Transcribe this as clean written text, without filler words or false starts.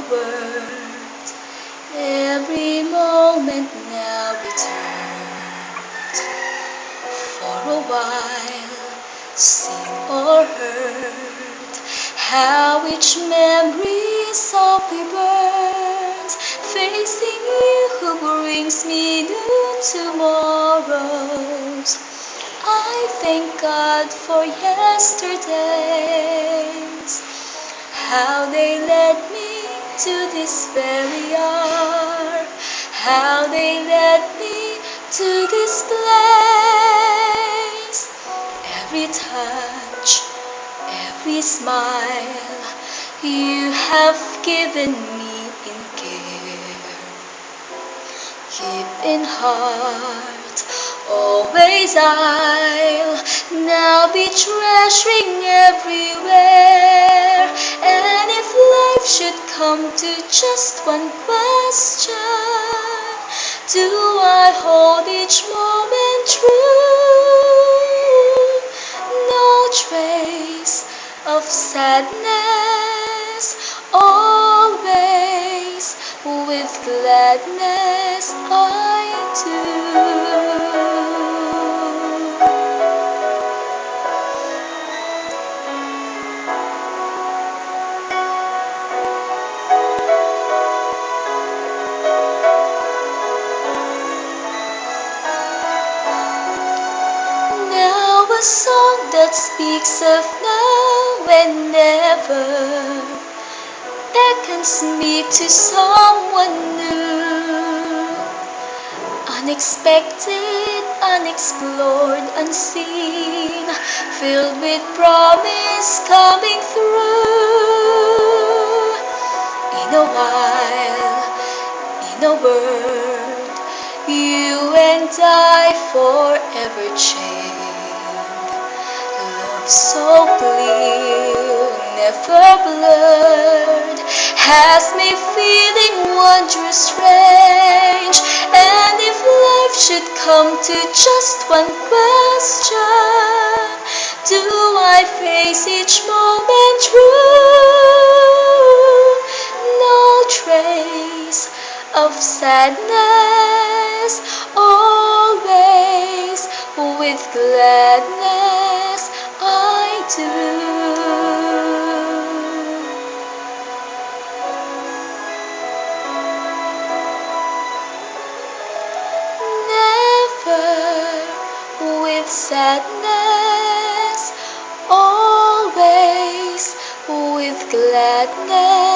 world. Every moment now returned. For a while, seen or heard how each memory softly burns, facing you who brings me new tomorrows. I thank God for yesterdays, how they led me to this very hour, how they led me to this place. Every touch, every smile you have given me in care. Keep in heart, always I'll now be treasuring everywhere. And if life should come to just one question, do I hold each moment true? No trace of sadness, always with gladness I do. Now a song that speaks of now and never beckons me to someone new. Unexpected, unexplored, unseen, filled with promise coming through. In a while, in a word, you and I forever chained. Love so clear, never blurred, has me feeling wondrous strange. And if life should come to just one question, do I face each moment true? No trace of sadness, always with gladness I do. Never with sadness, always with gladness.